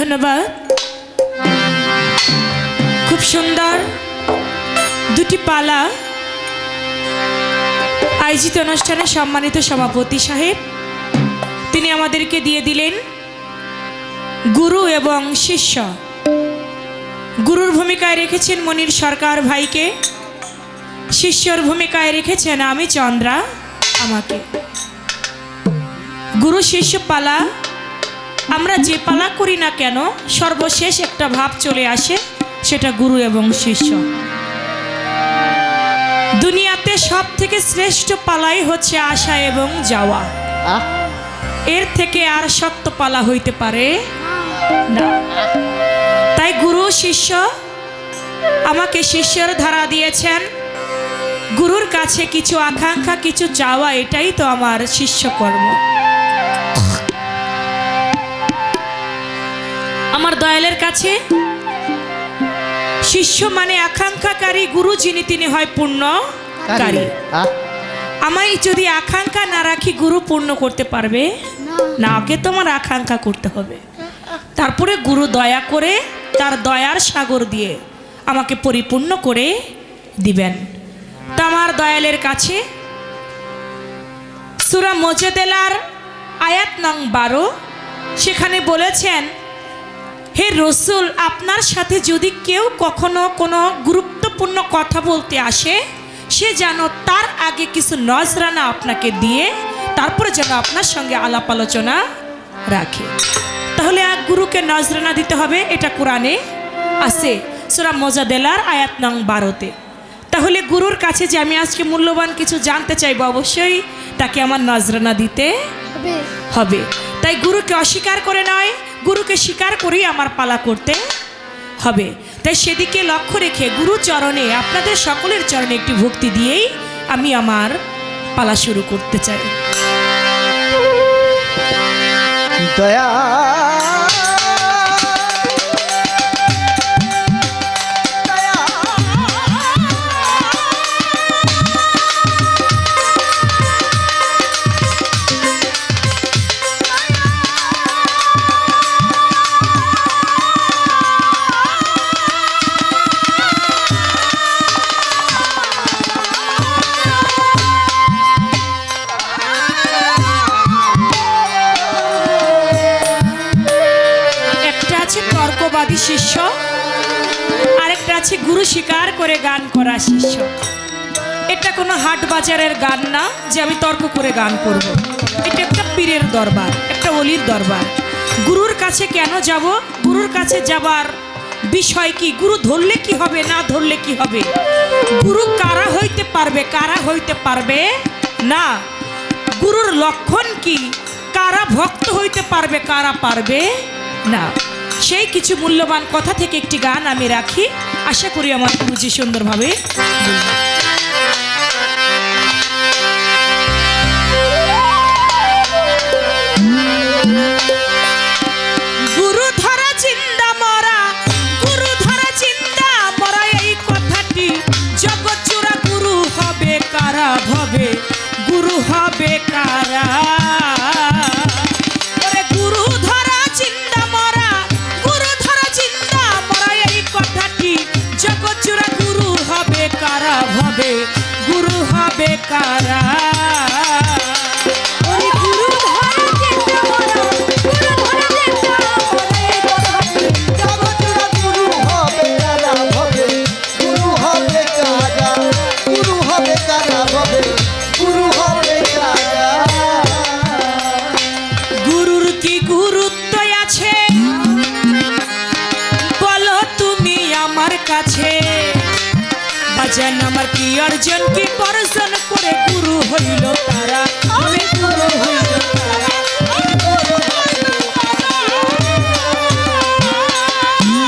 ধন্যবাদ। খুব সুন্দর দুটি পালা আয়োজিত অনুষ্ঠানে সম্মানিত সভাপতি সাহেব তিনি আমাদেরকে দিয়ে দিলেন। গুরু এবং শিষ্য, গুরুর ভূমিকায় রেখেছেন মনির সরকার ভাইকে, শিষ্যর ভূমিকায় রেখেছেন আমি চন্দ্রা আমাকে। গুরু শিষ্য পালা, আমরা যে পালা করি না কেন সর্বশেষ একটা ভাব চলে আসে, সেটা গুরু এবং শিষ্য। দুনিয়াতে সব থেকে শ্রেষ্ঠ পালাই হচ্ছে আসা এবং যাওয়া। এর থেকে আর সত্য পালা হইতে পারে না। তাই গুরু শিষ্য আমাকে শিষ্যর ধারা দিয়েছেন। গুরুর কাছে কিছু আকাঙ্ক্ষা, কিছু চাওয়া, এটাই তো আমার শিষ্য কর্ম। আমার দয়ালের কাছে শিষ্য মানে আকাঙ্ক্ষাকারী, গুরু যিনি তিনি হয় পূর্ণকারী। আমায় যদি আকাঙ্ক্ষা না রাখি গুরু পূর্ণ করতে পারবে না। আগে তো আমার আকাঙ্ক্ষা করতে হবে, তারপরে গুরু দয়া করে তার দয়ার সাগর দিয়ে আমাকে পরিপূর্ণ করে দিবেন। তা আমার দয়ালের কাছে সূরা মুজাদালার আয়াত নং 12 সেখানে বলেছেন, হে রসুল, আপনার সাথে যদি কেউ কখনো কোনো গুরুত্বপূর্ণ কথা বলতে আসে, সে যেন তার আগে কিছু নজরানা আপনাকে দিয়ে তারপরে যেন আপনার সঙ্গে আলাপ আলোচনা রাখে। তাহলে এক গুরুকে নজরানা দিতে হবে, এটা কোরআনে আছে সূরা মুজাদালার আয়াত নং 12-তে। তাহলে গুরুর কাছে যে আমি আজকে মূল্যবান কিছু জানতে চাইবো, অবশ্যই তাকে আমার নজরানা দিতে হবে। তাই গুরুকে অস্বীকার করে নয়, গুরুকে স্বীকার করেই আমার পালা করতে হবে। তাই সেদিকে লক্ষ্য রেখে গুরু চরণে, আপনাদের সকলের চরণে একটি ভক্তি দিয়েই আমি আমার পালা শুরু করতে চাই। দয়া শিষ্য, আরেকটা আছে গুরু স্বীকার করে গান করা শিষ্য। এটা কোনো হাট বাজারের গান না যে আমি তর্ক করে গান করব। এটা একটা পীরের দরবার, একটা অলির দরবার। গুরুর কাছে কেন যাব? গুরুর কাছে যাবার বিষয় কি? গুরু ধরলে কি হবে, না ধরলে কি হবে? গুরু কারা হইতে পারবে, কারা হইতে পারবে না? গুরুর লক্ষণ কি? কারা ভক্ত হইতে পারবে, কারা পারবে না? সেই কিছু মূল্যবান কথা থেকে একটি গান আমি রাখি, আশা করি আমার গুরুজি সুন্দরভাবে গুরু ধরা চিন্তা মরা, গুরু ধরা চিন্তা মরা, এই কথাটি জগৎ জোড়া। গুরু হবে কারা, ভবে গুরু হবে কারা? ভাবে গুরু হবে কারা? গুরুর কি গুরুত্ব আছে বলো তুমি আমার কাছে? বাজান আমার কি অর্জন, কি বর্জন করে গুরু হইল তারা? আমি গুরু হইল তারা।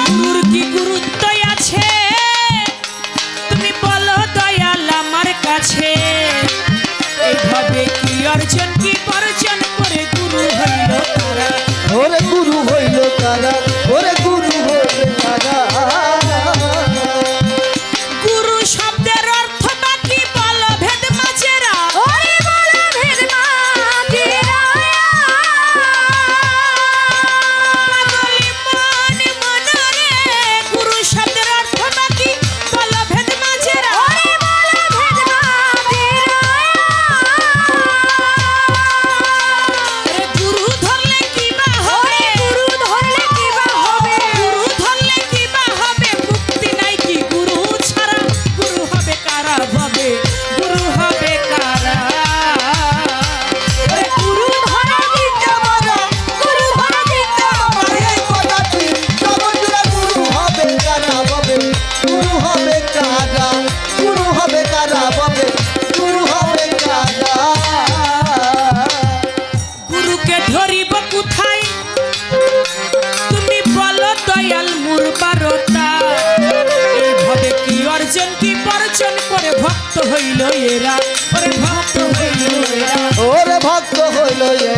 গুরুর কি গুরুত্ব আছে তুমি বলো দয়াল আমার কাছে? এইভাবে কি অর্জন, কি বর্জন করে গুরু হইল তারা? ওরে গুরু হইল তারা, ওরে গুরু হইল তারা।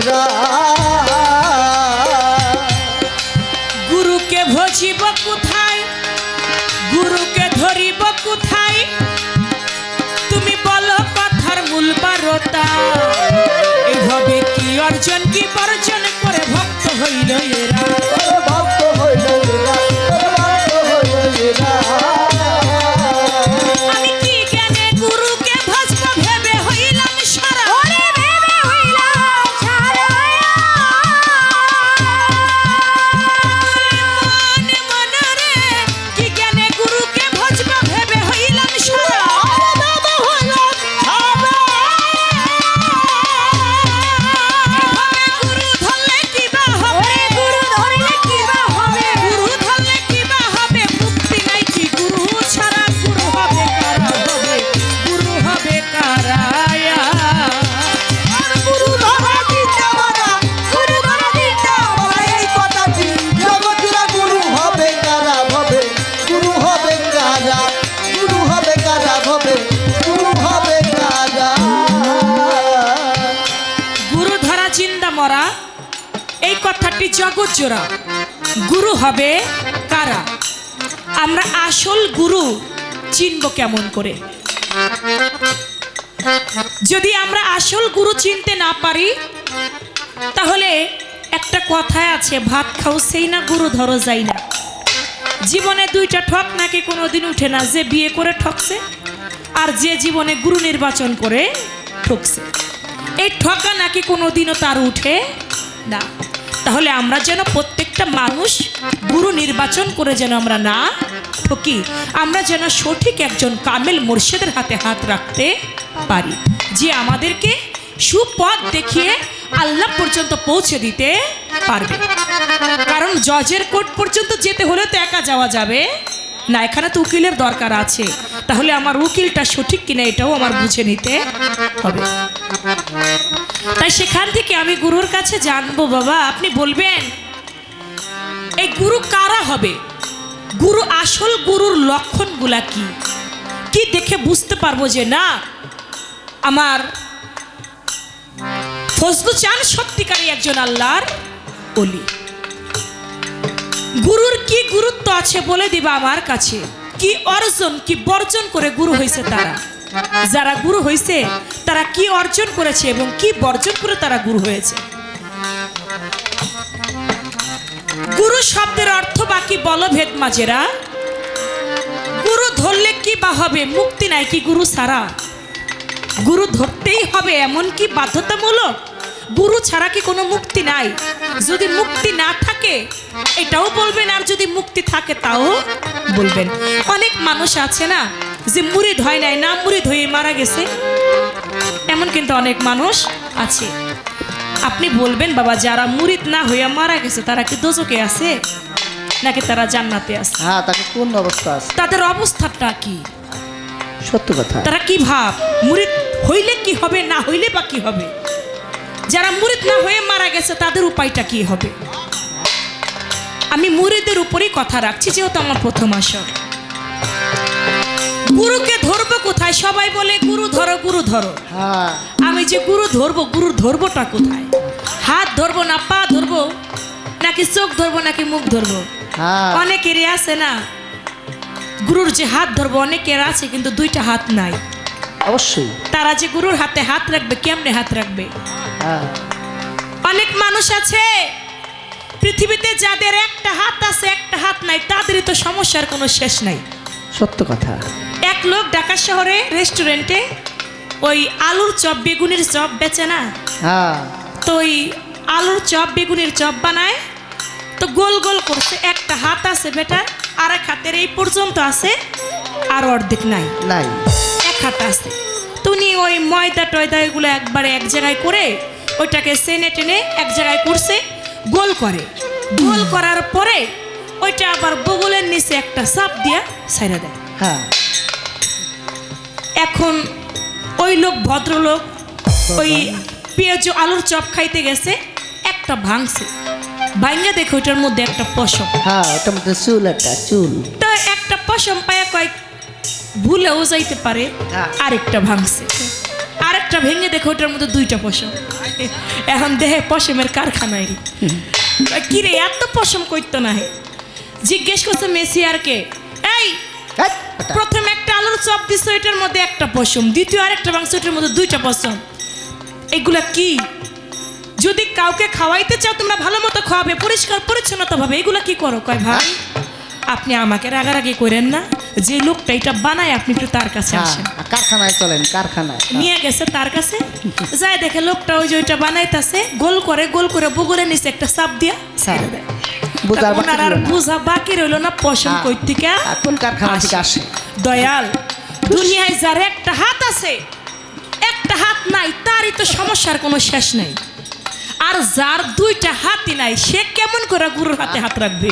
এরা গুরুকে ভজিব কোথায়, গুরুকে ধরিব কোথায়, তুমি বলো কথার মূল বারতা। এইভাবে কি অর্জন কি বর্জন করে ভক্ত হইল এরা। ভক্ত হইল এরা, ভক্ত হইল এরা। আমি কি জ্ঞানে গুরুকে ভজব ভেবে হইলাম সারা, ওরে ভেবে হইলাম সারা। মনে মনে রে কি জ্ঞানে গুরুকে ভজব ভেবে হইলাম সারা। গুরু ধরলে কি বা হবে, গুরু ধরলে কি বা হবে, গুরু ধরলে কি বা হবে, মুক্তি নাই কি গুরু ছাড়া। গুরু হবে কারা হবে, গুরু হবে কারা। গুরু ধরা দিতে বলা, গুরু ধরা দিতে বলা, এই কথাটি জগৎজোড়া গুরু হবে কারা ভবে, গুরু হবে কারা, গুরু হবে কারা ভবে, গুরু হবে কারা। গুরু ধরা জিন্দা মরা, এই কথাটি জগৎ জোড়া। গুরু হবে কারা? আমরা আসল গুরু চিনব কেমন করে? যদি আমরা আসল গুরু চিনতে না পারি, তাহলে একটা কথায় আছে, ভাত খাও সেই না গুরু ধরো যাই না। জীবনে দুইটা ঠক নাকি কোনোদিন উঠে না, যে বিয়ে করে ঠকছে আর যে জীবনে গুরু নির্বাচন করে ঠকছে। এই ঠকা নাকি কোনোদিনও তার উঠে না। তাহলে আমরা যেন প্রত্যেকটা মানুষ গুরু নির্বাচন করে যেন আমরা না ঠকি, আমরা যেন সঠিক একজন কামেল মুর্শিদের হাতে হাত রাখতে পারি, যে আমাদেরকে সুপথ দেখিয়ে আল্লাহ পর্যন্ত পৌঁছে দিতে পারবে। কারণ জজের কোর্ট পর্যন্ত যেতে হলে তো একা যাওয়া যাবে না, এখানে তো উকিলের দরকার আছে। তাহলে আমার উকিলটা সঠিক কিনা এটাও আমার বুঝে নিতে হবে। তাই সেখান থেকে আমি গুরুর কাছে জানবো। বাবা আপনি বলবেন এই গুরু কারা হবে, গুরু আসল গুরুর লক্ষণগুলা কি কি দেখে বুঝতে পারবো যে না আমার ফজলু চান সত্যিকারী একজন আল্লাহর ওলি। গুরুর কি গুরুত্ব আছে বলে দিবা আমার কাছে। কি অর্জন কি বর্জন করে গুরু হয়েছে তারা, যারা গুরু হয়েছে তারা কি অর্জন করেছে এবং কি বর্জন করে তারা গুরু হয়েছে। গুরু শব্দের অর্থ বাকি বলভেদ মাঝেরা। গুরু ধরলে কি বা হবে, মুক্তি নাই কি গুরু ছাড়া। গুরু ধরতেই হবে এমন কি বাধ্যতামূলক? গুরু ছাড়া কি কোনো মুক্তি নাই? যদি মুক্তি না থাকে এটাও বলবেন, আর যদি মুক্তি থাকে তাও বলবেন। অনেক মানুষ আছে না যে মুরিদ হয় নাই, না মুরিদ হয়ে মারা গেছে, এমন কিন্তু অনেক মানুষ আছে। আপনি বলবেন বাবা যারা মুরিদ না হইয়া মারা গেছে তারা কি দোজকে আছে নাকি তারা জান্নাতে আছে? হ্যাঁ, তাকে কোন অবস্থা আছে, তাদের অবস্থাটা কি? সত্য কথা। তারা কি ভাব, মুরিদ হইলে কি হবে, না হইলে বা কি হবে? যারা মুরিদ না হয়ে মারা গেছে তাদের উপায়টা কি হবে? আমি মুরিদের উপরেই কথা রাখছি, যেহেতু আমার প্রথম আসর। গুরুকে ধরবো কোথায়? সবাই বলে গুরু ধরো গুরু ধরো। হ্যাঁ, আমি যে গুরু ধরবো, গুরুর ধরবোটা কোথায়? হাত ধরবো না পা ধরবো, নাকি চোখ ধরবো, নাকি মুখ ধরবো? হ্যাঁ, অনেকেরই আছে না গুরুর যে হাত ধরবো, অনেকের আছে কিন্তু দুইটা হাত নাই। অবশ্যই। তারা যে গুরুর হাতে হাত রাখবে, কেমনে হাত রাখবে? হ্যাঁ, অনেক মানুষ আছে পৃথিবীতে যাদের একটা হাত আছে একটা হাত নাই, তাদেরই তো সমস্যার কোনো শেষ নাই। সত্য কথা। এক লোক ঢাকা শহরে রেস্টুরেন্টে ওই আলুর চপ বেগুনের চপ বেচে না, হ্যাঁ, তো ওই আলুর চপ বেগুনের চপ বানায়, তো গোল গোল করছে। একটা হাত আছে বেটার, আর এক হাতের এই পর্যন্ত আছে, আর অর্ধেক নাই, নাই, এক হাত আছে। তো উনি ওই ময়দা টয়দা এগুলো একবারে এক জায়গায় করে ওইটাকে সেনে টেনে এক জায়গায় করছে, গোল করে। গোল করার পরে ওইটা আবার বগলের নিচে একটা চাপ দিয়া ছাইড়া দেয়। হ্যাঁ, এখন ওই লোক ভদ্রলোক ওই পেঁয়াজ আলুর চপ খাইতে গেছে, একটা ভাঙছে, ভাঙ্গা দেখে ওইটার মধ্যে একটা পশম। হ্যাঁ, ওটার মধ্যে চুল, একটা চুল। তো একটা পশম পায়া কয়েক ভুলেও যাইতে পারে, হ্যাঁ। আরেকটা ভাঙছে, আরেকটা একটা ভেঙে দেখো ওটার মধ্যে 2টা পশম। এখন দেহে পশমের কারখানায় কি রে এত পশম করতো না। জিজ্ঞেস করছে মেসি আর কে, এই হ্যাট, বেটা। প্রথম একটা আলুর চপ দিছো এটার মধ্যে একটা পশম, দ্বিতীয় আরেকটা মাংস এটার মধ্যে 2টা পশম, এগুলা কি? যদি কাউকে খাওয়াইতে চাও তোমরা ভালো মতো খাওয়াবে, পরিষ্কার পরিচ্ছন্নতা ভাবে, এগুলা কি করো? কয় ভাই আপনি আমাকে রাগারাগি করেন না, যে লোকটা এটা বানায় আপনি একটু তার কাছে আসেন। কারখানায় চলেন, কারখানায়। নিয়ে গেছে তার কাছে, যায় দেখে লোকটা ওই যে ওইটা বানাইতেছে, গোল করে বগলের নিচে একটা চাপ দিয়া ছেড়ে দেয়। বুঝার বাকি ওনার আর রইলো না। বুঝা বাকি রইলো না পশম হ্যাঁ। কই থেকে কোন কারখানা থেকে আসে? দয়াল, দুনিয়ায় যার একটা হাত আছে, একটা হাত নাই, তারই তো সমস্যার কোনো শেষ নেই। আর যার 2টা হাতই নাই সে কেমন করে গুরুর হাতে হাত রাখবে?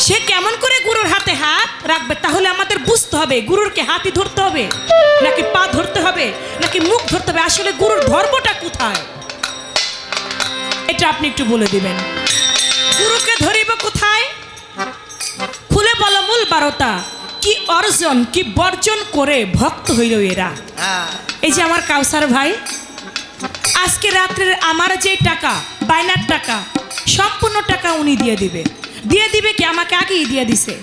সে কেমন করে গুরুর হাতে হাত রাখবে? তাহলে আমাদের বুঝতে হবে গুরুরকে হাতই ধরতে হবে নাকি পা ধরতে হবে নাকি মুখ ধরতে হবে, আসলে গুরুর ধর্মটা কোথায় এটা আপনি একটু বলে দিবেন। গুরুকে ধরিব কোথায়? খুলে বলো মূল 12টা কি অর্জন কি বর্জন করে ভক্ত হইল এরা। এই যে আমার কাউসার ভাই আজকে রাত্রের আমার যে টাকা বাইনার টাকা সম্পূর্ণ টাকা উনি দিয়ে দিবে কি আমাকে আগেই দিয়ে দিছে,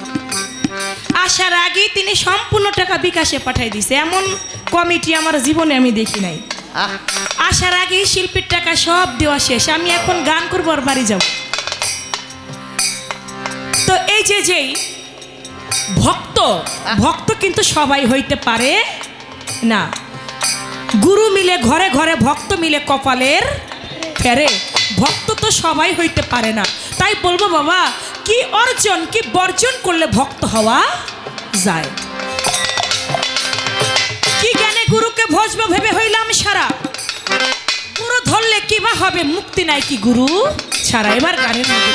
আসার আগেই তিনি সম্পূর্ণ টাকা বিকাশে পাঠাই দিছে। এমন কমিটি আমার জীবনে আমি দেখি নাই। আসার আগেই শিল্পীর টাকা সব দেওয়া শেষ, আমি এখন গান করবো আর বাড়ি যাব। তো এই যে যেই ভক্ত কিন্তু সবাই হইতে পারে না। গুরু মিলে ঘরে ঘরে, ভক্ত মিলে কপালের ফেরে। ভক্ত তো সবাই হইতে পারে না। তাই বলবো বাবা কি অর্জন কি বর্জন করলে ভক্ত হওয়া যায়? কি জ্ঞানে গুরুকে ভজব ভেবে হইলাম সারা, গুরু ধরলে কি বা হবে, মুক্তি নাই কি গুরু ছাড়া। এবার গানের মধ্যে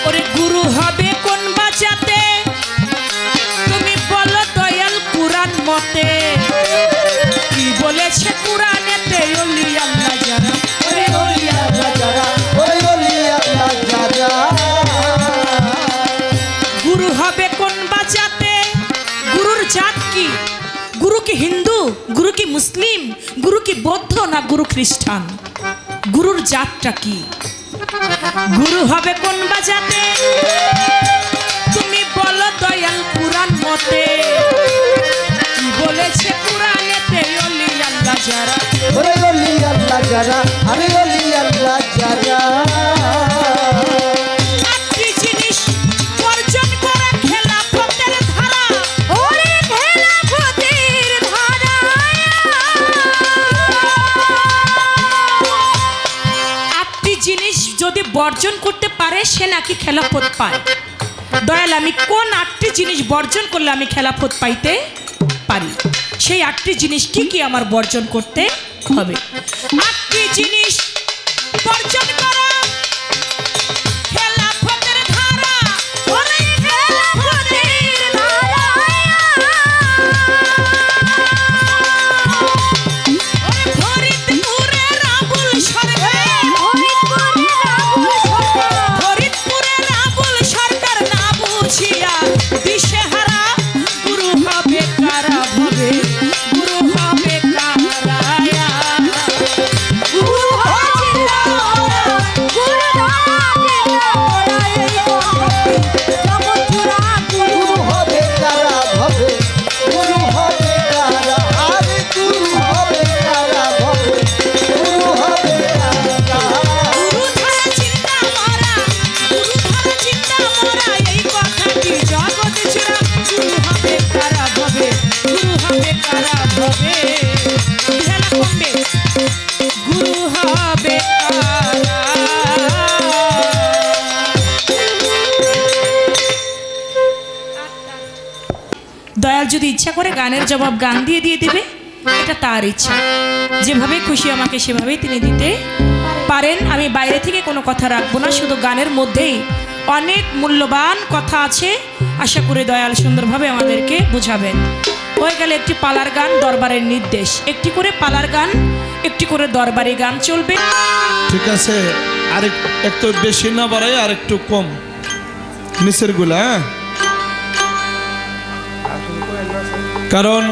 ওরে গুরু হবে কোন বাঁচাতে, তুমি বলো দয়াল কুরআন মতে কি বলেছে কুরআনেতে, ওলি আল্লাহ যারা, ওরে ওলি আল্লাহ যারা, গুরু হবে কোন বাঁচাতে, গুরুর জাত কি? গুরু কি হিন্দু, গুরু কি মুসলিম, গুরু কি বৌদ্ধ না গুরু খ্রিস্টান? গুরুর জাতটা কি? গুরু হবে কোন বাজাতে, তুমি বলো দয়াল কুরআন মতে কি বলেছে কুরআনেতে, ওলি আল্লাহ যারা, একটি জিনিস বর্জন করা খেলাফতের ধারা, ওরে খেলাফতের ধারা। একটি জিনিস যদি বর্জন করতে পারে সে নাকি খেলাফত পায়। দয়াল আমি কোন 8টি জিনিস বর্জন করলে আমি খেলাফত পাইতে পারি? সেই 8টি জিনিস কি কি আমার বর্জন করতে হবে? 8টি জিনিস বর্জন করা খেলাফতের ধারা, ওরে খেলাফতের ধারা। ওরে ফরিদপুরের আবুল সরকার, ফরিদপুরের আবুল সরকার না বুঝিয়া দিশেহারা, গুরু হবে কারা ভবে, গুরু হবে কারা, গুরু গুরুধারা চিন্তা মরা, গুরুধারা চিন্তা মরা, এই কথাটি জগৎ জোড়া, গুরু হবে কারা ভবে, গুরু হবে কারা ভবে, ঢেলা কমবে, গুরু হবে কারা। দয়াল যদি ইচ্ছা করে গানের জবাব গান দিয়ে দিবে, এটা তার ইচ্ছা, যেভাবে খুশি আমাকে সেভাবেই তিনি দিতে পারেন। আমি বাইরে থেকে কোনো কথা রাখবো না, শুধু গানের মধ্যেই অনেক মূল্যবান কথা আছে। আশা করি দয়াল সুন্দরভাবে আমাদেরকে বুঝাবেন। হয়ে গেলে একটি পালার গান, দরবারের নির্দেশ, একটি করে পালার গান, একটি করে দরবারি গান চলবে। ঠিক আছে, একটু বেশি না বাড়াই, আর একটু কম নিচের গুলা, হ্যাঁ? কারণ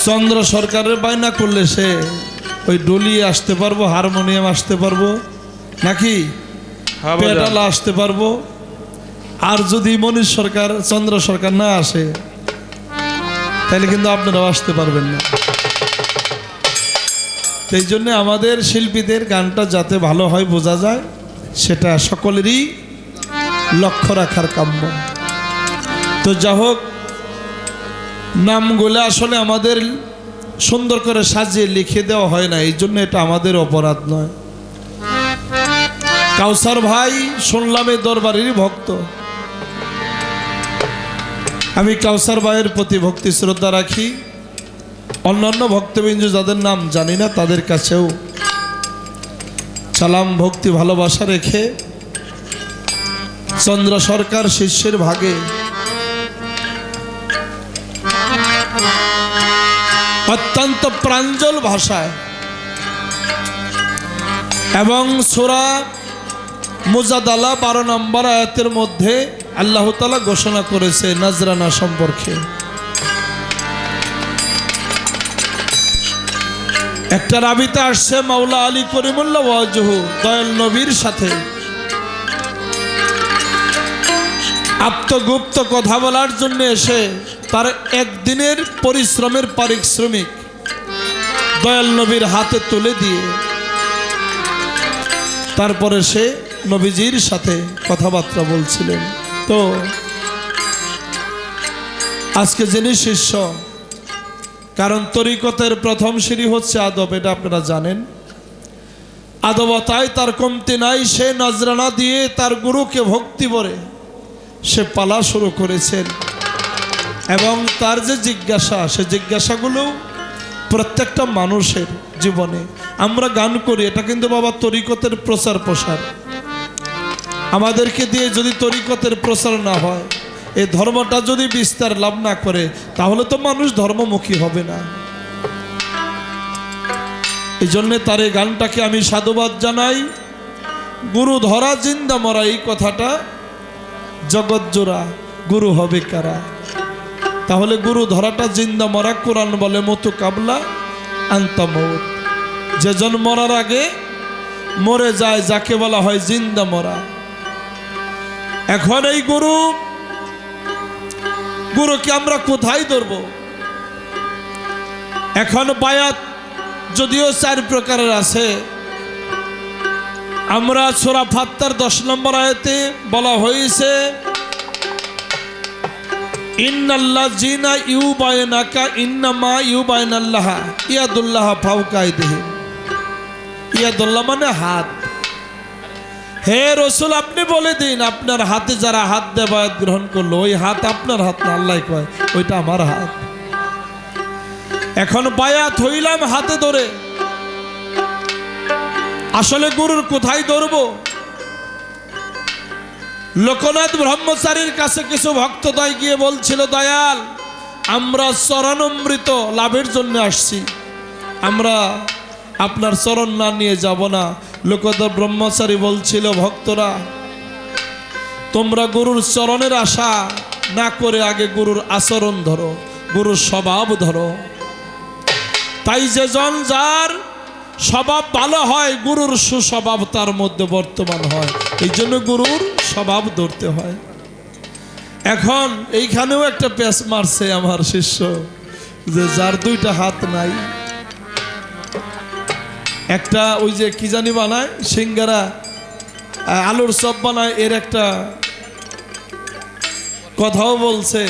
চন্দ্র সরকারের বায়না করলে সে ওই ডলিয়ে আসতে পারবো, হারমোনিয়াম আসতে পারবো নাকি, পেটালা আসতে পারবো। আর যদি মনীষ সরকার, চন্দ্র সরকার না আসে, তাহলে কিন্তু আপনারাও আসতে পারবেন না। এই জন্য আমাদের শিল্পীদের গানটা যাতে ভালো হয়, বোঝা যায়, সেটা সকলেরই লক্ষ্য রাখার কাম্য। তো যা হোক, নামগুলো আসলে আমাদের সুন্দর করে সাজিয়ে লিখে দেওয়া হয় না, এই জন্য এটা আমাদের অপরাধ নয়। কাউসার ভাই শুনলাম এই দরবারেরই ভক্ত। আমি কাউসার ভাইয়ের প্রতি ভক্তি শ্রদ্ধা রাখি। অন্যান্য ভক্তবিন্দু যাদের নাম জানি না, তাদের কাছেও সালাম, ভক্তি, ভালোবাসা রেখে চন্দ্র সরকার শিষ্যের ভাগে অত্যন্ত প্রাঞ্জল ভাষায় এবং সূরা মুজাদালা 12 নম্বর আয়াতের মধ্যে আল্লাহ তাআলা ঘোষণা করেছে নজরানা সম্পর্কে। একটা রাবিতে আসছে মাওলা আলী করিমুল্লাহ ওয়াজহু দয়াল নবীর সাথে আত্মগুপ্ত কথা বলার জন্য এসে তার একদিনের পরিশ্রমের পারিশ্রমিক দয়াল নবীর হাতে তুলে দিয়ে তারপরে সে নবীজির সাথে কথাবার্তা বলছিলেন। তো আজকে যিনি শিষ্য, কারণ তরিকতের প্রথম সিঁড়ি হচ্ছে আদব, এটা আপনারা জানেন। আদবতায় তার কমতি নাই, সে নজরানা দিয়ে তার গুরুকে ভক্তি ভরে সে পালা শুরু করেছেন। এবং তার যে জিজ্ঞাসা, সে জিজ্ঞাসাগুলো প্রত্যেকটা মানুষের জীবনে। আমরা গান করি, এটা কিন্তু বাবা তরিকতের প্রচার প্রসার। আমাদেরকে দিয়ে যদি তরিকতের প্রচার না হয়, এই ধর্মটা যদি বিস্তার লাভ না করে, তাহলে তো মানুষ ধর্মমুখী হবে না। এই জন্যে তার এই গানটাকে আমি সাধুবাদ জানাই। গুরু ধরা জিন্দা মরা, এই কথাটা জগৎ জোড়া, গুরু হবে কারা? তাহলে গুরু ধরাটা জিন্দা মরা। কোরআন বলে মতু কাবলা আনতা মৌত, যেজন মরার আগে মরে যায়, যাকে বলা হয় জিন্দা মরা। এখন এই গুরুকে আমরা কোথায় ধরব? এখন বায়াত যদিও 4 প্রকারের আছে। আমরা সূরা ফাত্তার 10 নম্বর আয়াতে বলা হয়েছে ইন্নাল্লাযিনা ইউবায়নাকা ইন্নামা ইউবায়নাল্লাহ ইয়াদুল্লাহ ফাওকা আইদিহিম। ইয়াদুল্লাহ মানে হাত। হে রাসূল, আপনি বলে দিন, আপনার হাতে যারা হাত দিয়ে বায়াত গ্রহণ করলো, ওই হাত আপনার হাত না, আল্লাহ কয় ওইটা আমার হাত। এখন বায়াত হইলাম হাতে ধরে, আসলে গুরুর কোথায় ধরবো? লোকনাথ ব্রহ্মচারীর কাছে কিছু ভক্তদ্বয় গিয়ে বলছিল, দয়াল, আমরা চরণামৃত লাভের জন্য আসছি, আমরা আপনার চরণ না নিয়ে যাব না। লোকনাথ ব্রহ্মচারী বলছিল, ভক্তরা, তোমরা গুরুর চরণের আশা না করে আগে গুরুর আচরণ ধরো, গুরুর স্বভাব ধরো। তাই যেজন যার স্বভাব ভালো হয়, গুরুর সুস্বভাব তার মধ্যে বর্তমান হয়। এই জন্য গুরুর স্বভাব ধরতে হয়। এখন এইখানেও একটা পেশ মারছে আমার শিষ্য, যে যার 2টা হাত নাই, একটা ওই যে কি জানি বানায়, সিঙ্গারা, আলুর চপ বানায়, এর একটা কথাও বলছে।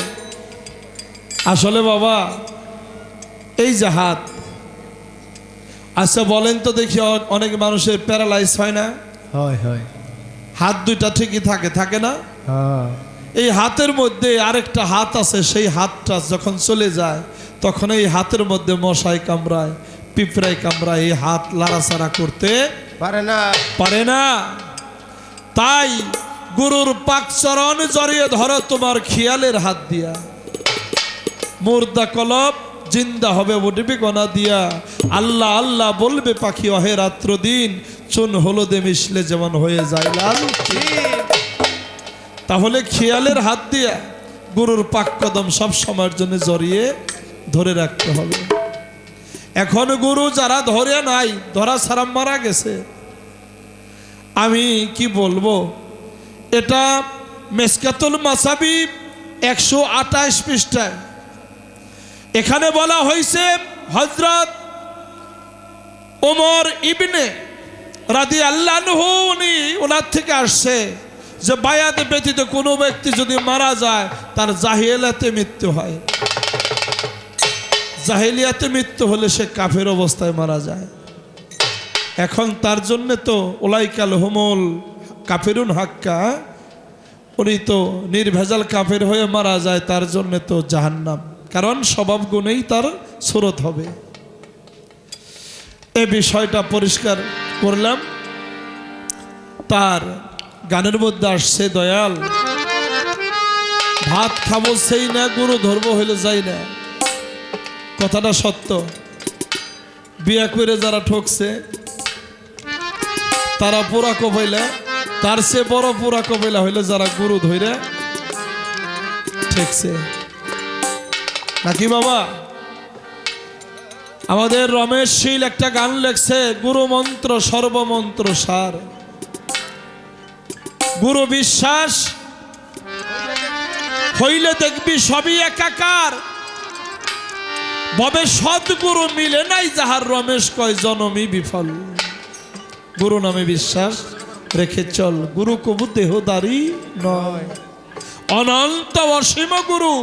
আসলে বাবা, এই যে হাত, আচ্ছা বলেন তো দেখি, অনেক মানুষের প্যারালাইজ হয় না? হয় হয়। হাত 2টা ঠিকই থাকে না? এই হাতের মধ্যে আরেকটা হাত আছে, সেই হাতটা যখন চলে যায়, তখন এই হাতের মধ্যে মশাই কামড়ায়, পিঁপড়ায় কামড়ায়, এই হাত লাড়াচাড়া করতে পারে না। তাই গুরুর পাক চরণ জড়িয়ে ধরো তোমার খেয়ালের হাত দিয়া। মুর্দা কলব জিন্দা হবে উঠবে কণা দিয়া, আল্লাহ আল্লাহ বলবে পাখি অহে রাত্র দিন, চুন হলদে মিশলে যেমন হয়ে যায় লাল। তাহলে খেয়ালের হাত দিয়া গুরুর পাক কদম সব সময়ের জন্য জড়িয়ে ধরে রাখতে হবে। এখন গুরু যারা ধরে নাই, ধরা ছাড়া মারা গেছে, আমি কি বলবো, এটা মেসকাতুল মাসাবি 128 পৃষ্ঠায় এখানে বলা হয়েছে হযরত ওমর ইবনে রাদিয়াল্লাহু উনি ওনার থেকে আসছে যে বায়াত ব্যতীত কোনো ব্যক্তি যদি মারা যায় তার জাহিলিয়াতে মৃত্যু হয়, জাহিলিয়াতে মৃত্যু হলে সে কাফের অবস্থায় মারা যায়। এখন তার জন্য তো উলাইকাল হুমুল কাফিরুন হাক্কা, উনি তো নির্ভেজাল কাফের হয়ে মারা যায়, তার জন্য তো জাহান্নাম, কারণ স্বভাব গুণেই তার সুরত হবে। এই বিষয়টা পরিষ্কার করলাম। তার গানের মধ্যে আসছে দয়াল, ভাত খাবো সেই না গুরু ধরবো হইলে যাই না। কথাটা সত্য। বিয়া করে যারা ঠকছে তারা পুরা কবাইলা, তার সে বড় পুরা কবাইলা হইলে যারা গুরু ধরে ঠেকছে নাকি বাবা। আমাদের রমেশ শীল একটা গান লেখছে, গুরু মন্ত্র সর্বমন্ত্র সার, গুরু বিশ্বাস হইলে দেখবি সবই একাকার, ভবে সদ্গুরু মিলে নাই যাহার রমেশ কয় জনমই বিফল। গুরু নামে বিশ্বাস রেখে চল, গুরু কবু দেহদারি নয়, অনন্ত অসীম গুরু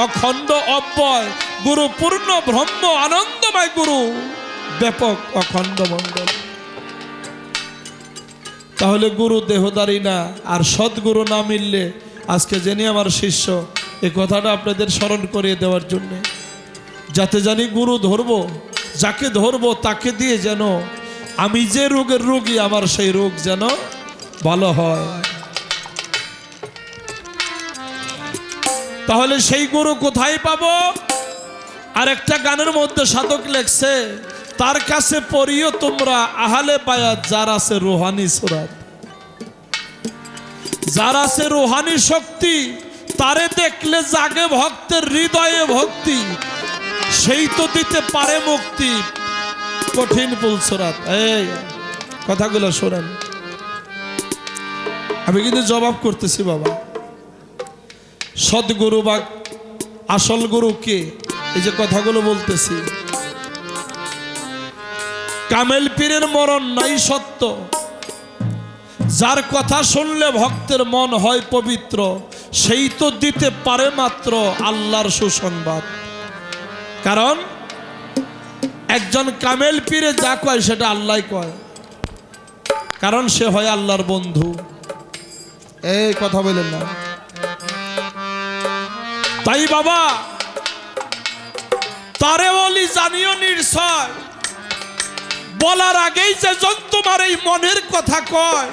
অখণ্ড অব্যয়, গুরু পূর্ণ ব্রহ্ম আনন্দময়, গুরু ব্যাপক অখণ্ড মণ্ডল। তাহলে গুরু দেহদারি না, আর সদ্গুরু না মিললে, আজকে জেনে আমার শিষ্য এই কথাটা আপনাদের স্মরণ করিয়ে দেওয়ার জন্য, যাতে জানি গুরু ধরবো, যাকে ধরবো তাকে দিয়ে যেন আমি যে রোগের রোগী আমার সেই রোগ যেন ভালো হয়। তাহলে সেই গুরু কোথায় পাবো? আর একটা গানের মধ্যে সাধক লেখছে, তার কাছে পড়িও তোমরা আহলে বায়াত, যার আছে রুহানি সুরাত, যার আছে রুহানি শক্তি, তারে দেখলে জাগে ভক্তের হৃদয়ে ভক্তি, সেই তো দিতে পারে মুক্তি কঠিন পুলসরাত। এই কথাগুলো শোনেন, আমি কিন্তু জবাব করতেছি বাবা। সদ্গুরু বা আসল গুরু কে? এই যে কথাগুলো বলতেছি, কামেল পীরের মরণ নাই সত্য, যার কথা শুনলে ভক্তের মন হয় পবিত্র, সেই তো দিতে পারে মাত্র আল্লাহর সুসংবাদ। কারণ একজন কামেল পীরে যা কয় সেটা আল্লাহ কয়, কারণ সে হয় আল্লাহর বন্ধু। এই কথা বলেন না। তাই বাবা, তারে বলি জানিও নির্ছয়, বলার আগেই যে জন তোমার এই মনের কথা কয়,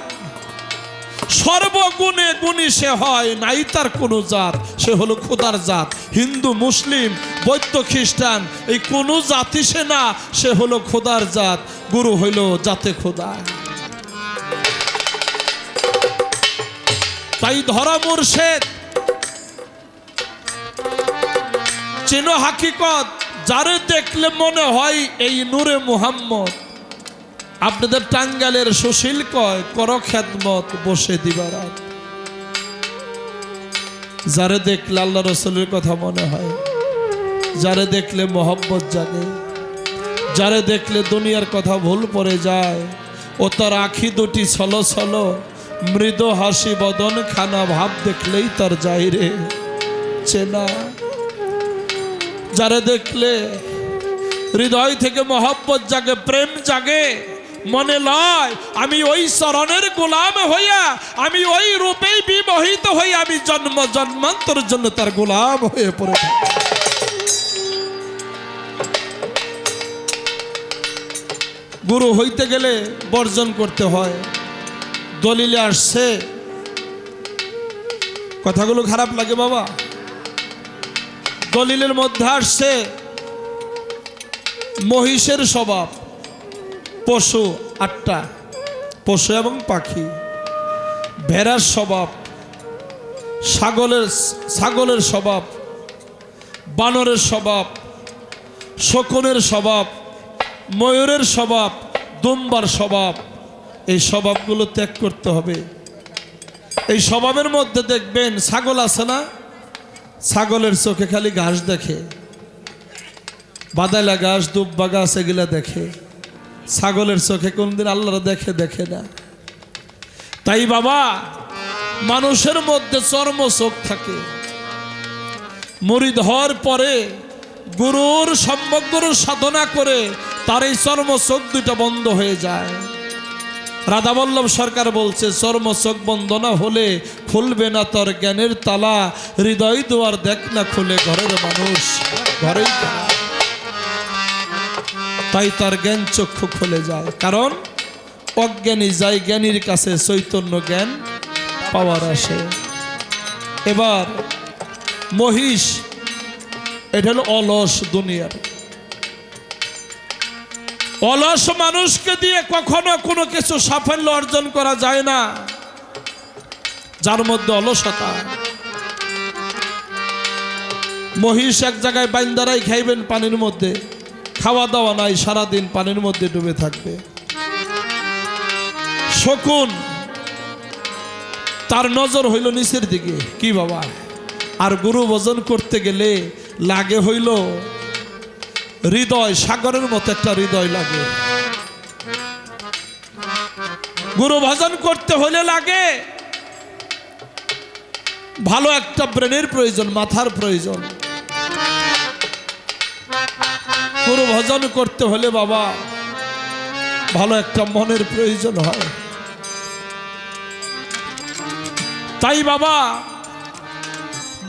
সর্বগুণে গুণী সে হয়, নাই তার কোনো জাত, সে হলো খোদার জাত। হিন্দু মুসলিম বৌদ্ধ খ্রিস্টান এই কোনো জাতি সে না, সে হলো খোদার জাত। গুরু হইল জাতে খোদা। তাই ধরা মুর্শেদ, চেনো হাকিকত, যারে দেখলে মনে হয় এই নূরে মুহাম্মদ। আপনাদের টাঙ্গালের সুশীল কয়, কর খেদমত বসে দিবারাত। যারে দেখলে আল্লাহ রসুলের কথা মনে হয়, যারে দেখলে মোহব্বত জাগে, যারে দেখলে দুনিয়ার কথা ভুল পড়ে যায়, ও তার আখি দুটি ছলো ছলো, মৃদু হাসি বদন খানা, ভাব দেখলেই তার যাইরে চেনা। যারে দেখলে হৃদয় থেকে মোহব্বত জাগে, প্রেম জাগে, মনে লয় আমি ওই চরণের গোলাম হইয়া, আমি ওই রূপেই বিমোহিত হই, আমি জন্ম জন্মান্তরের জন্য তার গোলাম হয়ে পড়ে থাকি। গুরু হইতে গেলে বর্জন করতে হয়। দলিলে আসছে, কথাগুলো খারাপ লাগে বাবা, দলিলের মধ্যে আসছে মহিষের স্বভাব, পশু 8টা, পশু এবং পাখি। ভেড়ার স্বভাব, ছাগলের স্বভাব, বানরের স্বভাব, শকুনের স্বভাব, ময়ূরের স্বভাব, দুম্বার স্বভাব। এই স্বভাবগুলো ত্যাগ করতে হবে। এই স্বভাবের মধ্যে দেখবেন ছাগল আছে না, ছাগলের চোখে খালি ঘাস দেখে, বাদাইলা ঘাস, দুব্বা গাছ এগুলা দেখে। ছাগলের চোখে কোনদিন আল্লাহর দেখে না। তাই বাবা, মানুষের মধ্যে চর্ম চোখ থাকে। মুরিদ হওয়ার পরে গুরুর সম্যক সাধনা করে তার এই চর্ম চোখ দুইটা বন্ধ হয়ে যায়। রাধাবল্লভ সরকার বলছে, চর্ম চোখ বন্ধ না হলে খুলবে না তোর জ্ঞানের তালা, হৃদয় দুয়ার দেখ না খুলে ঘরের মানুষ ঘরেই তালা। তাই তার জ্ঞান চক্ষু খুলে যায়, কারণ অজ্ঞানী যায় জ্ঞানীর কাছে, চৈতন্য জ্ঞান পাওয়ার আসে। এবার মহিষ, এটা হলো অলস দুনিয়ার। অলস মানুষকে দিয়ে কখনো কোনো কিছু সাফল্য অর্জন করা যায় না, যার মধ্যে অলসতা। মহিষ এক জায়গায় বাইন্দারাই খাইবেন পানির মধ্যে, খাওয়া দাওয়া নাই, সারাদিন পানির মধ্যে ডুবে থাকবে। শকুন, তার নজর হইল নিচের দিকে, কি বাবা। আর গুরু ভজন করতে গেলে লাগে হইল হৃদয়, সাগরের মতো একটা হৃদয় লাগে। গুরু ভজন করতে হলে লাগে ভালো একটা ব্রেনের প্রয়োজন, মাথার প্রয়োজন। গুরু ভজন করতে হলে বাবা ভালো একটা মনের প্রয়োজন হয়। তাই বাবা,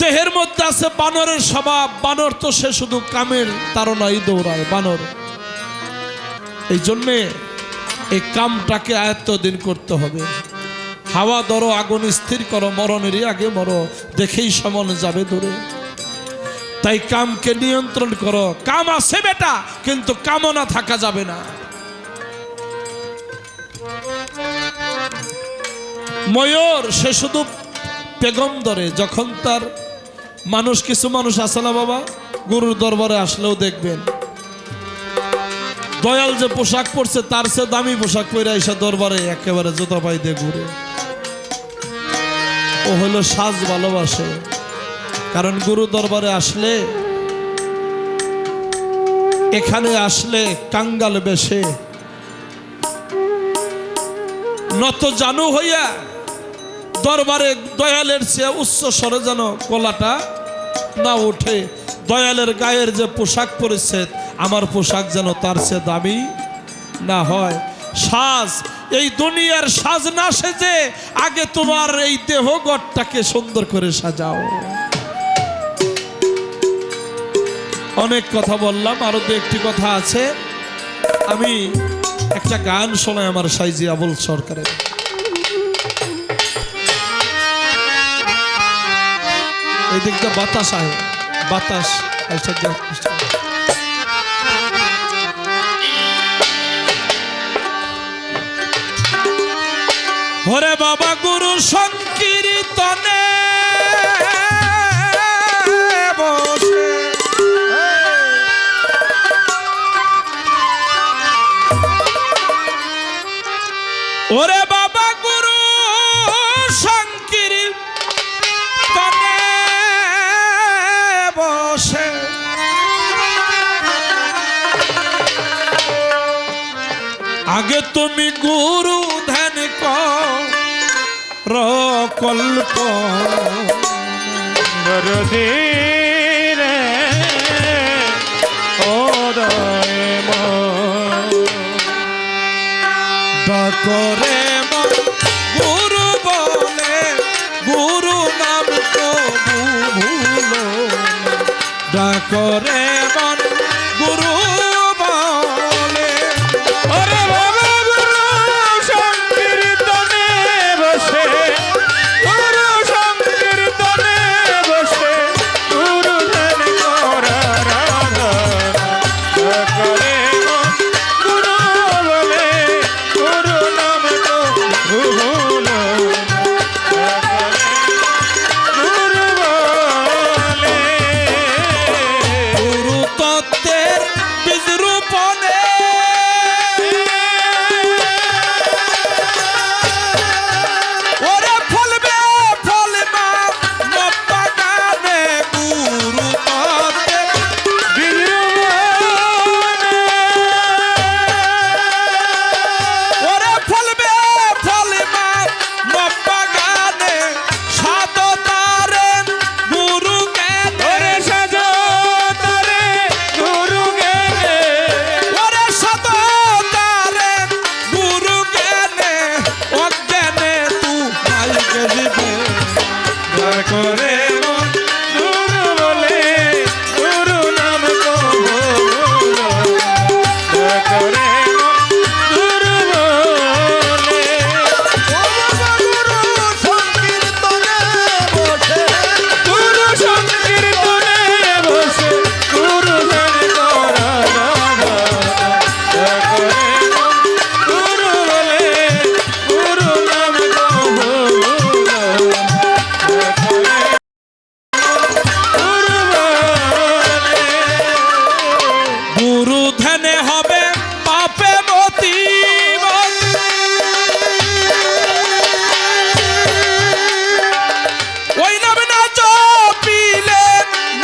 দেহের মধ্যে আছে বানরের স্বভাব। বানর তো সে শুধু কামের তাড়নায় দৌড়ায় বানর। এই জন্যে এই কামটাকে আয়ত্তদিন করতে হবে। হাওয়া ধরো, আগুন স্থির করো, মরণেরই আগে মরো, দেখেই সমন যাবে দূরে। তাই কামকে নিয়ন্ত্রণ করো। কাম আছে বেটা, কিন্তু কামনা থাকা যাবে না। ময়ূর সে শুধু পেগম ধরে, যখন তার মানুষ, কিছু মানুষ আছে না বাবা, গুরুর দরবারে আসলেও দেখবেন দয়াল যে পোশাক পরছে তার চেয়ে দামি পোশাক পরে এসে দরবারে একেবারে জুতা পাই দিয়ে ঘুরে। ও হলো সাজ ভালোবাসে। কারণ গুরু দরবারে আসলে, এখানে আসলে কাঙ্গাল বেশে নত জানু হইয়া দরবারে দয়ালের চেয়ে উচ্চ স্বরে যেন গলাটা না ওঠে। দয়ালের গায়ের যে পোশাক পরেছে, আমার পোশাক যেন তার চেয়ে দামি না হয়। সাজ, এই দুনিয়ার সাজ না সেজে আগে তোমার এই দেহগতটাকে সুন্দর করে সাজাও। অনেক কথা বললাম, আরো দু একটি কথা আছে। আমি একটা গান শোনাই আমার সাইজি আবুল সরকারের। এই দিকটা বাতাস আয়, বাতাস ওরে বাবা গুরু সংকীর্তনে বসে, ওরে বাবা গুরু সংকীর্তনে বসে, আগে তুমি গুরু ধ্যান করো কল্প ধীরে ডাকরে মন গুরু বলে, গুরু নাম কবু ভুলো না। ডাকরে মন গুরু বলে, ওরে বাবা গুরু সংকীর্তনে বসে, গুরু সংকীর্তনে বসে, গুরু ধ্যান ধ্যানে হবে পাপে মতি ওই নামে না জপিলে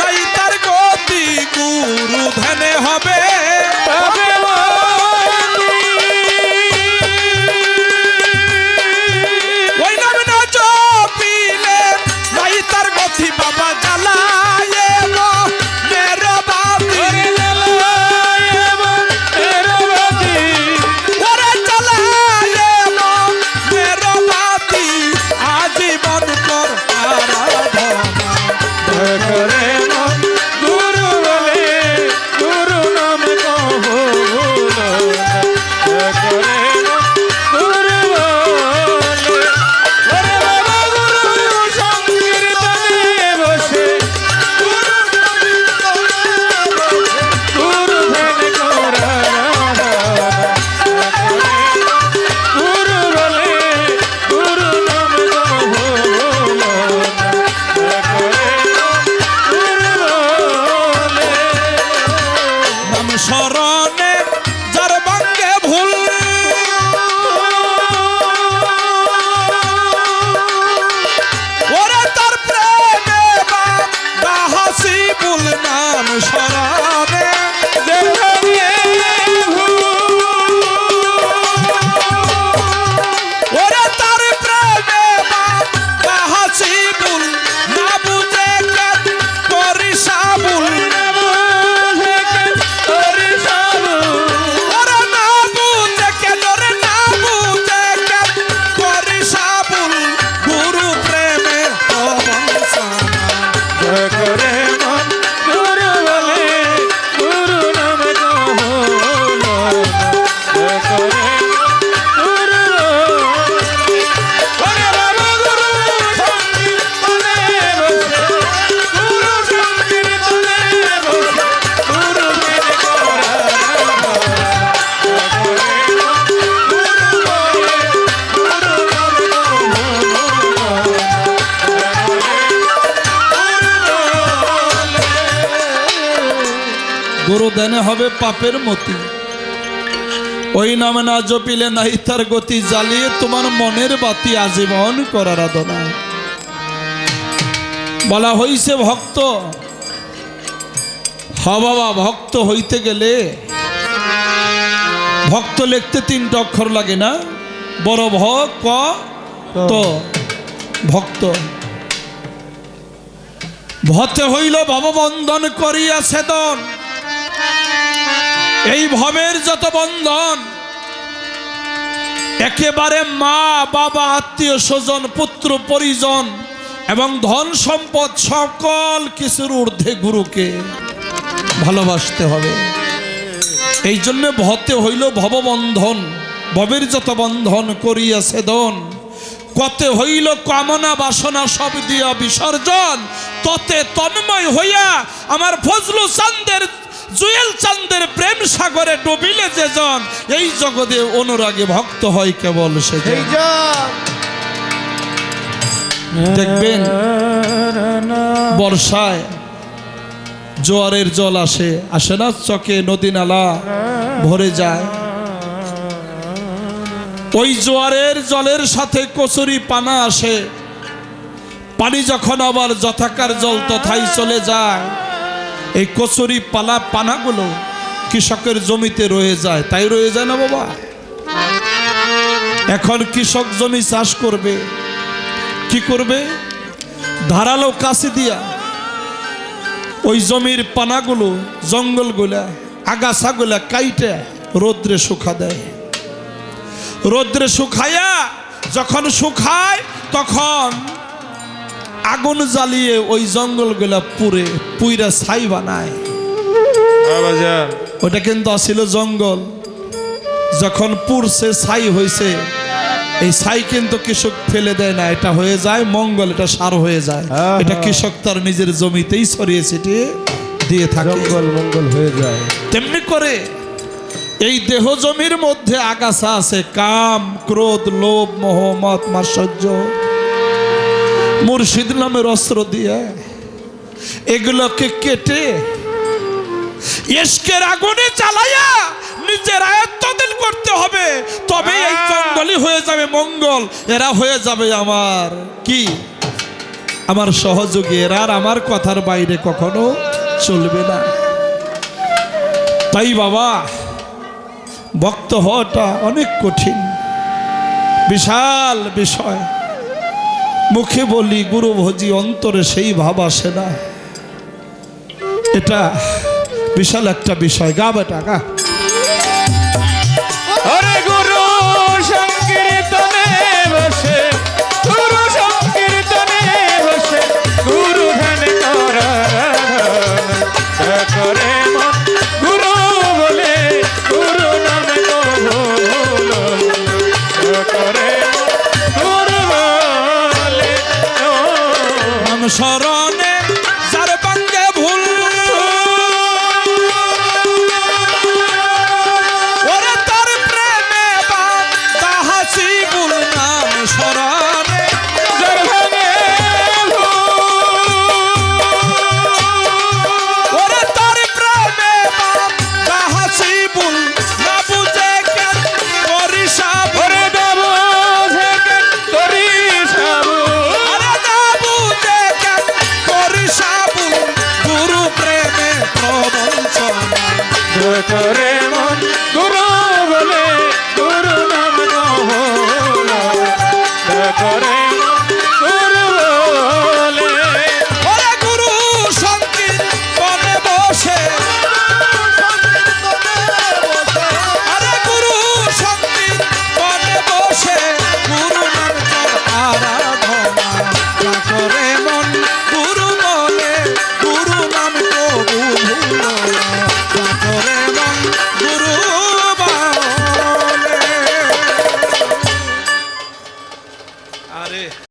নাই তার গতি গুরু ধ্যানে হবে পাপে ওই নামে না জপিলে নাই তার গতি বাবা জ্বালায় মেরে বাতি ওরে জ্বালায় মেরে বাতি আজীবন কর আরাধনা করে মন গুরু বলে গুরু নাম কহো করে গুরু বলে ওরে বাবা গুরু সংকীর্তনে বসে গুরু ধ্যান করা গুরু বলে গুরু নাম কহো নাম স্মরণে যার বাঙ্গে ভুল ওরে তার প্রেমে বাহাসি ভুল নাম স্মরণে ওরে তার প্রেমে বাহাসি ভুল না বুঝে কেন করিসা ভুল ওরে না বুঝে কেন রে না বুঝে কেন করিসা ভুল গুরু প্রেমে করে মন গুরু বলে গুরু নাম কহো করে গুরু ওরে বাবা গুরু সংকীর্তনে বসে গুরু সংকীর্তনে বসে গুরু ধ্যান করা গুরু ধ্যানে হবে পাপের মতি ওই নামে না জপিলে নাই তার গতি জ্বালিয়ে তোমার মনের বাতি আজীবন করার আরাধনা বলা হইছে ভক্ত হ বাবা ভক্ত হইতে গেলে ভক্ত লিখতে 3টা অক্ষর লাগে না বড় ভ ক ত ভক্ত ভতে হইল ভববন্ধন করিয়া ছেদন এই ভবের যত বন্ধন একেবারে মা বাবা আত্মীয় স্বজন পুত্র পরিজন এবং ধন সম্পদ সকল কিছুর ঊর্ধ্বে গুরুকে ভালোবাসতে হবে এই জন্য ভতে হইল ভববন্ধন ভবের যত বন্ধন করিয়া ছেদন কতে হইল কামনা বাসনা সব দিয়া বিসর্জন ততে তন্ময় হইয়া আমার ফজলু চাঁদের জুয়েল চাঁদের প্রেম সাগরে ডুবিলে যেজন এই জগতে অনুরাগে ভক্ত হয় কেবল সে দেখবেন বর্ষায় জোয়ারের জল আসে আসে না চকে নদী নালা ভরে যায় ওই জোয়ারের জলের সাথে কচুরি পানা আসে পানি যখন আবার যথাকার জল তথাই চলে যায় এই কচুরি পানাগুলো কৃষকের জমিতে রয়ে যায় তাই রয়ে যায় না বাবা এখন কৃষক জমি চাষ করবে কি করবে ধারালো কাছে দিয়া ওই জমির পানাগুলো জঙ্গলগুলা আগাছাগুলা কাইটে রোদ্রে শুকা দেয় রোদ্রে শুকাইয়া যখন শুকায় তখন আগুন জ্বালিয়ে ওই জঙ্গলগুলা পুইরা ছাই বানায় ওটা কিন্তু আসিল জঙ্গল যখন পুরছে ছাই হয়েছে এই ছাই কিন্তু কৃষক ফেলে দেয় না এটা হয়ে যায় মঙ্গল এটা সার হয়ে যায় এটা কৃষক তার নিজের জমিতেই ছড়িয়ে ছিটিয়ে দিয়ে থাকে জঙ্গল মঙ্গল হয়ে যায় তেমনি করে এই দেহ জমির মধ্যে আগাছা আছে কাম ক্রোধ লোভ মোহ মত মাৎসর্য মুর্শিদ নামের অস্ত্র দিয়ে এগুলোকে কেটে ইশকের আগুনে জ্বালাইয়া নিজের আয়ত্তদিন করতে হবে, তবে এই জঙ্গলই হয়ে যাবে মঙ্গল। এরা হয়ে যাবে আমার কি, আমার সহযোগী। এরা আর আমার কথার বাইরে কখনো চলবে না। তাই বাবা, ভক্ত হওয়াটা অনেক কঠিন, বিশাল বিষয়। মুখে বলি গুরু ভজি, অন্তরে সেই ভাব আসে না। এটা বিশাল একটা বিষয়। গা বেটা গা।